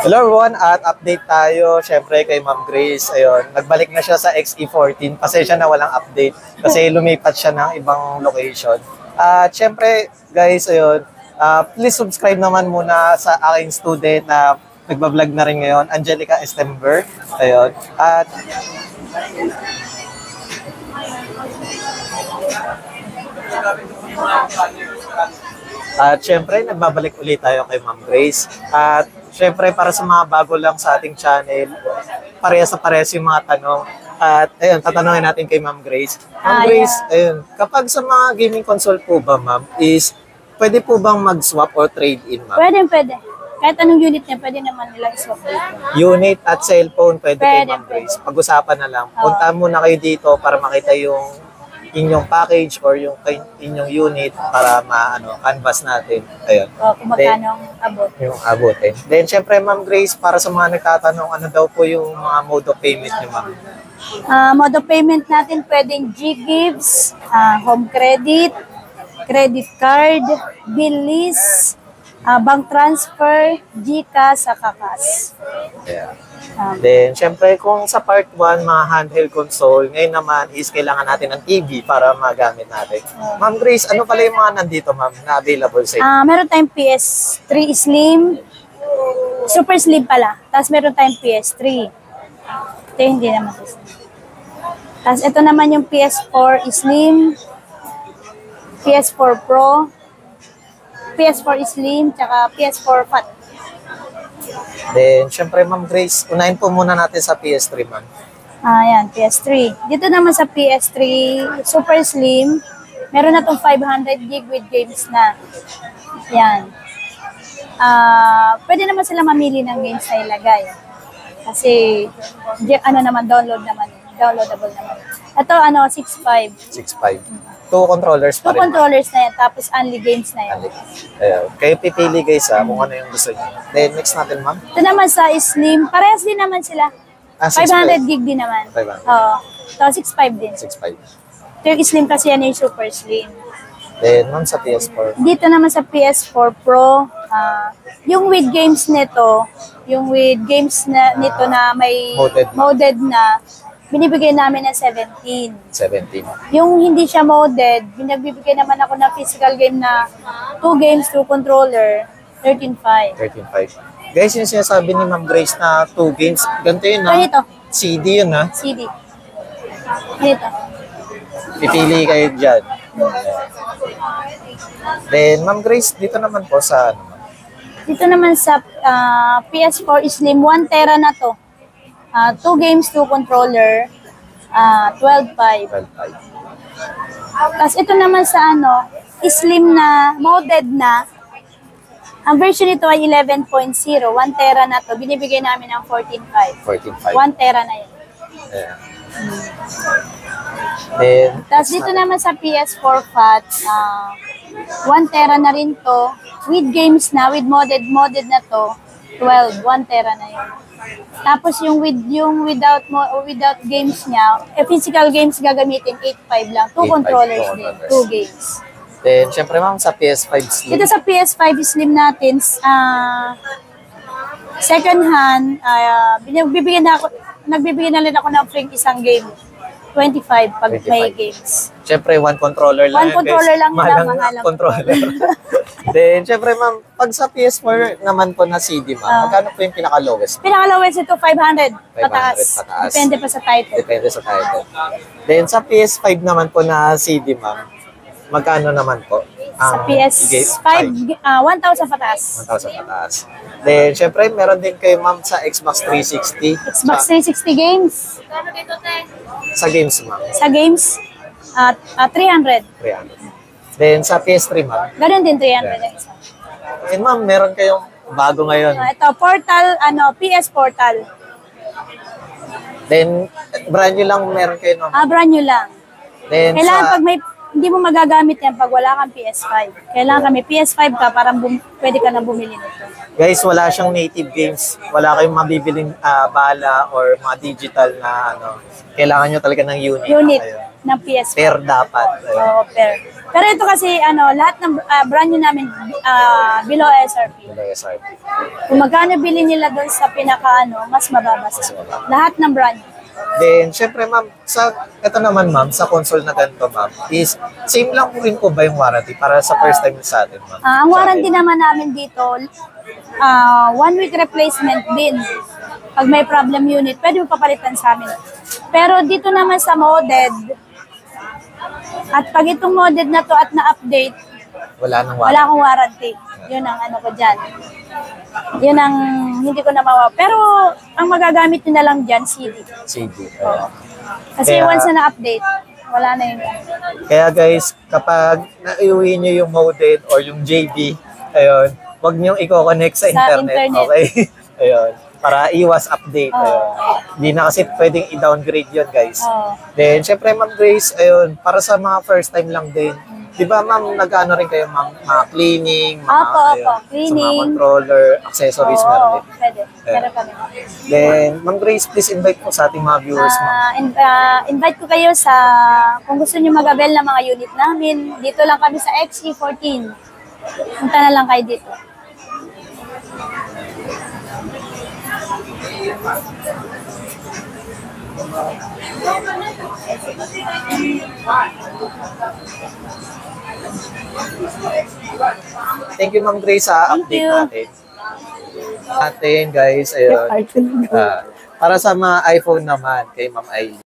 Hello everyone, at update tayo syempre kay Ma'am Grace. Ayun, nagbalik na siya sa XE14. Pasensya na walang update kasi lumipat siya ng ibang location. At syempre guys, ayun, please subscribe naman muna sa aking student na nagbablog na rin ngayon, Angelica Estember. Ayun. At syempre, nagbabalik ulit tayo kay Ma'am Grace. At syempre, para sa mga bago lang sa ating channel, parehas na parehas yung mga tanong. At ayun, tatanungin natin kay Ma'am Grace. Ma'am Grace, ayun, kapag sa mga gaming console po ba, Ma'am, is pwede po bang mag-swap or trade-in, Ma'am? Pwede. Kahit anong unit niya, pwede naman nilang swap dito. Unit at cellphone, pwede kay Ma'am Grace. Pag-usapan na lang. Punta muna kayo dito para makita yung inyong package or yung inyong unit para canvas natin. Ayun. Kung magkano ang abot. Yung abutin. Then, syempre, Ma'am Grace, para sa mga nagtatanong, ano daw po yung mga mode of payment niyo, Ma'am? Mode of payment natin, pwedeng G-Gives, home credit, credit card, bill list, bank transfer, GCash, sa Kakas. Yeah. Then, syempre, kung sa part 1, mga handheld console, ngayon naman is kailangan natin ng TV para magamit natin. Ma'am Grace, ano pala yung mga nandito, Ma'am, na available sa inyo? Meron tayong PS3 Slim, Super Slim pala. Tapos meron tayong PS3. Ito hindi naman. Tapos ito naman yung PS4 Slim, PS4 Pro, PS4 Slim, tsaka PS4 Fat. Then, syempre, Ma'am Grace, unahin po muna natin sa PS3, Ma'am. Ayan, PS3. Dito naman sa PS3 Super Slim, meron na itong 500 gig with games na. Yan. Pwede naman sila mamili ng games na ilagay. Kasi, downloadable naman. Ito, 6.5. 6.5. 2 controllers pa 2 rin. controllers na yan, tapos only games na yan. Kayo pipili guys kung ano yung gusto niyo. Then next natin, Ma'am. Ito naman sa Slim, parehas din naman sila. 500 gig din naman. 500. Oo. So, 6.5 din. 6.5. Ito yung Slim kasi yan yung Super Slim. Then, Ma'am, sa PS4. Dito naman sa PS4 Pro, yung with games nito, nito na may modded na, binibigay namin ng 17. 17. Yung hindi siya modded, binagbibigay naman ako ng physical game na 2 games, 2 controller, 13.5. 13.5. Guys, yung sinasabi ni Ma'am Grace na 2 games, ganito yun, ha? Ganito. CD yun, ha? CD. Ganito. Pipili kayo dyan. Then, Ma'am Grace, dito naman po sa Dito naman sa PS4 Slim, 1 tera na to. 2 games, 2 controller, 12.5. 12.5. Tapos ito naman sa Slim na, modded na. Ang version nito ay 11.0, 1 tera na to. Binibigay namin ng 14.5. 14.5. 1 tera na yun. Yeah. Then, Tapos dito naman sa PS4 Fat, 1 tera na rin to. With games na, with modded na to, 12, 1 tera na yun. Tapos yung without games niya, physical games gagamitin 8.5 lang. 2 controllers din, 2 games. Then, syempre, Ma'am, sa PS5 Slim. Dito sa PS5 Slim natin, second hand, nagbibigyan na rin ako ng free isang game. 25 pag 25. May games. Siyempre, 1 controller lang. 1 controller lang nila, mahalang controller. Then, siyempre, Ma'am, pag sa PS4 naman po na CD, Ma'am, magkano po yung pinaka-lowest? Pinaka-lowest ito, 500 pataas. Depende pa sa title. Depende sa title. Then, sa PS5 naman po na CD, Ma'am, magkano naman po? Sa PS5, 1,000 pataas. 1,000 pataas. Then, syempre, meron din kayo, Ma'am, sa Xbox 360. Xbox 360 games. Sa games, Ma'am. Sa games, 300. 300. Then, sa PS3, Ma'am. Ganun din, 300 ang isa. And, Ma'am, meron kayong bago ngayon. Ito, Portal, PS Portal. Then, brand new lang meron kayo, Ma'am. Brand new lang. Then, Kailangan pag hindi mo magagamit yan pag wala kang PS5. Kailangan kami PS5 ka para pwede ka na bumili nito. Guys, wala siyang native games. Wala kayong mabibiling bala or mga digital na ano. Kailangan nyo talaga ng unit. Unit Ayun. ng PS5. Pair dapat. Ayun. Oo, pair. Pero ito kasi, lahat ng brand new namin below SRP. Wala yung SRP. Kung magkano bili nila doon sa pinaka, mas mababa sa lahat ng brand. Then, syempre ma'am, ito naman ma'am, sa console na ganito ma'am, is same lang po rin po ba yung warranty para sa first time sa atin ma'am? Ang warranty naman namin dito, 1 week replacement din. Pag may problem unit, pwede mo papalitan sa amin. Pero dito naman sa modded, at pag itong modded na to at na-update, Wala nang wala warranty. akong warranty. Yun ang ano ko dyan. Yun ang hindi ko na mawa. Pero ang magagamit nyo na lang dyan, CD. CD. Kasi Kaya- once na na-update, wala na yun. Kaya guys, kapag naiuwi nyo yung modem or yung JB, ayun, wag nyo i-connect sa internet. internet. Okay? Ayun. Para iwas update. Ayun. Hindi na kasi pwedeng i-downgrade yun guys. Oo. Then, syempre Ma'am Grace, ayun, para sa mga first time lang din. Di ba ma'am, nag-ano rin kayo ma'am, mga cleaning, mga, Opo, ayun, sa mga cleaning. controller, accessories, Oo, meron din. pwede. Meron kami. Then, Ma'am Grace, please invite po sa ating mga viewers ma'am. Invite ko kayo sa, kung gusto nyo mag-avail ng mga unit namin, dito lang kami sa XE14. Punta na lang kayo dito. Thank you Ma'am Grace sa Thank update you. natin. Guys, ayun. Para sa mga iPhone naman, kay Ma'am Aileen.